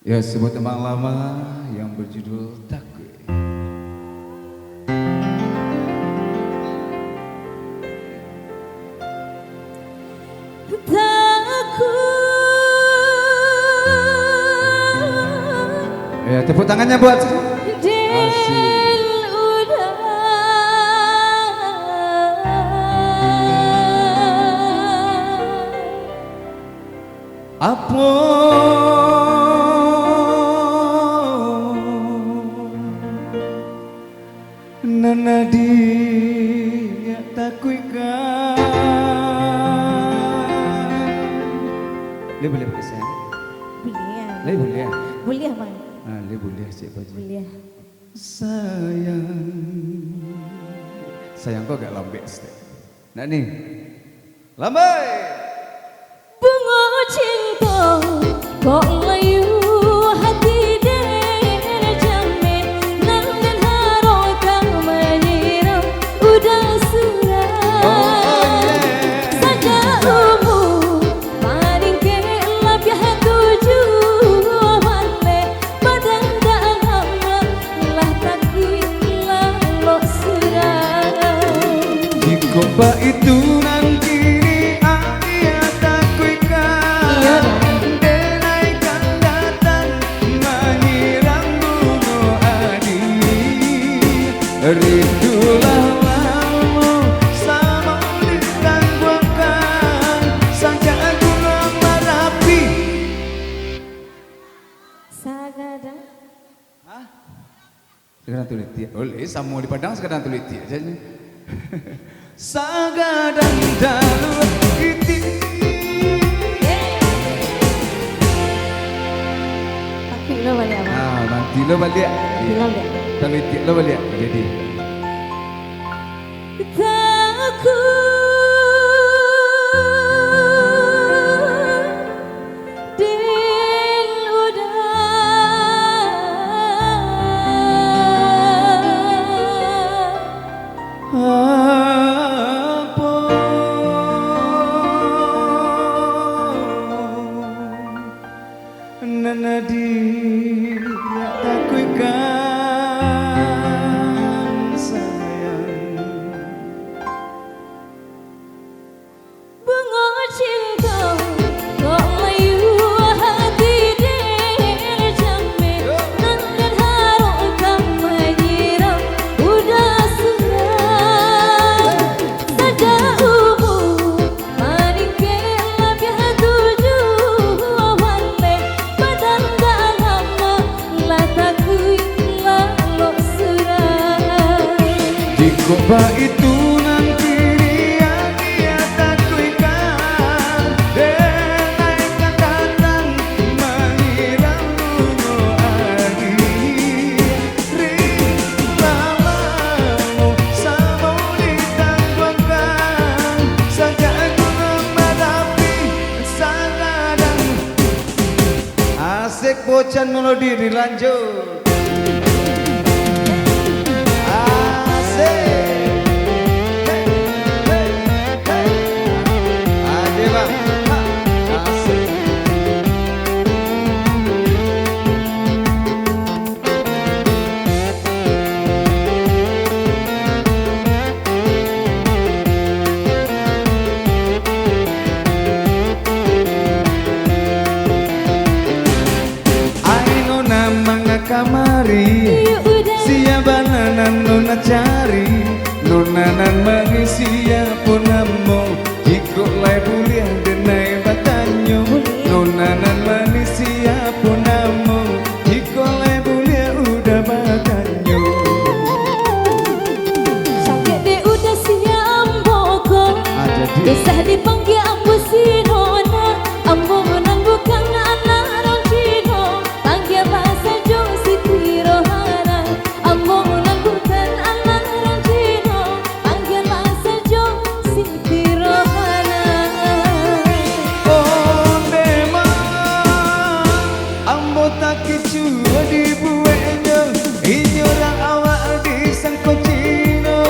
Ya, sebuah tembang lama yang berjudul Takui. Ya, tepuk tangannya buat apa nana dia takui kan. Dia boleh pakai sayang? Boleh. Boleh ya? Boleh bang. Dia boleh cik Pak. Boleh. Sayang kau agak lambat sedikit. Nak ni, lambai. Bunga cinta kok layu hati derjamin nang dan harokan menyiram udah surat saja umum maring ke labih tujuan le badan dah lama lah takui lalu surat Jika itu nanti rindulah lalu sama ditangguhkan saja gunung Merapi. Sagada. Hah? Sekarang tulis dia. Oleh sama di Padang sekarang tulis dia aja ni. Sagadang jalur iti. Tapi lo balik apa? Nanti lo balik. Bilang deh. Tulis dia lo balik. Jadi. Nana dia takui kan sayang. Bunga cinta kok layu hati derjamin nang dan harokan menyiram udah surat saja umum maring ke labih tujuan le badan dah lama lah takui lalu surat Jika itu nanti dia takui kan denaikan datang mengiram gunung adi rindulah sama ditangguhkan saja gunung Merapi Sagadang. Asik bocan melodi dilanjut. Kamari siapa nanan nona cari nonanan manusia pun namo jika lai buliah denai batanyo nonanan manusia pun namo jika lai buliah udah batanyo sampai dia udah siam boko kisah dipanggil ambo si nona ambo menang bukan anak orang Cina panggil bahasa Josi Tirohana ambo menang bukan anak orang Cina panggil bahasa Josi Tirohana. oh memang ambo tak kecua dibuatnya ini orang awak disangkut Cina.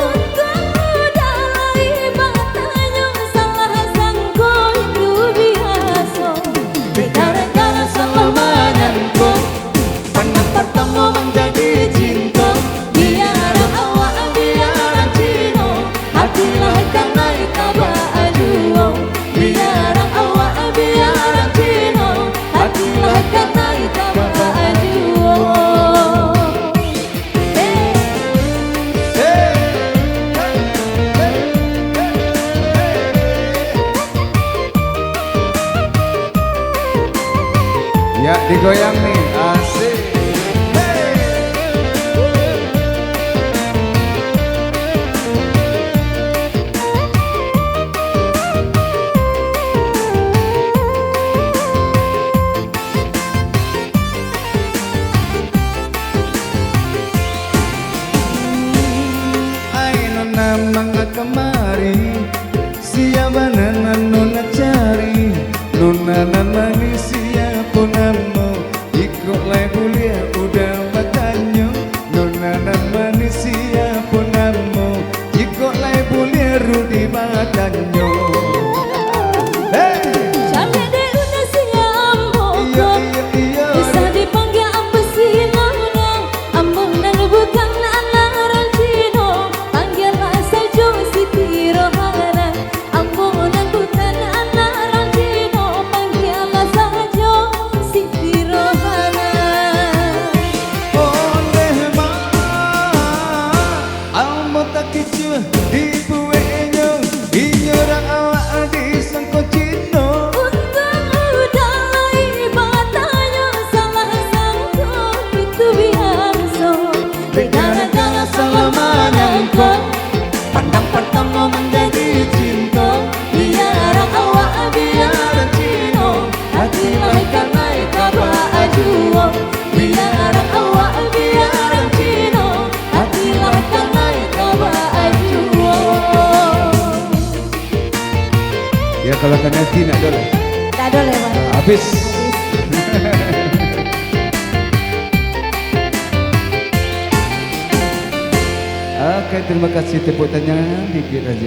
Gara-gara sama mananku goyang nih, asik. Mangga kemari siapa nona cari nona manis siapa namo ikut lai bulia udah batanyo nona manis siapa namo ikut lai bulia rudi batanyo. Bisa dipanggil ambo sinona, ambo nan bukan anak orang Cino. Panggillah saja Siti Rohana, ambo nan bukan anak orang Cino. Panggillah saja Siti Rohana. Oleh ma, ambo tak kicau di buenyo, inyora awak di sangko Cino. Negara-negara selamanya engkau pandang pertama menjadi cinta. Biar awak biar Cino, hati laikan naik kabah ajuo. Biar awak biar Cino, hati laikan naik kabah ajuo. Ya kalau kena tidak boleh. Tak boleh Pak. Habis. Oke, terima kasih tepuk tangan dikit aja.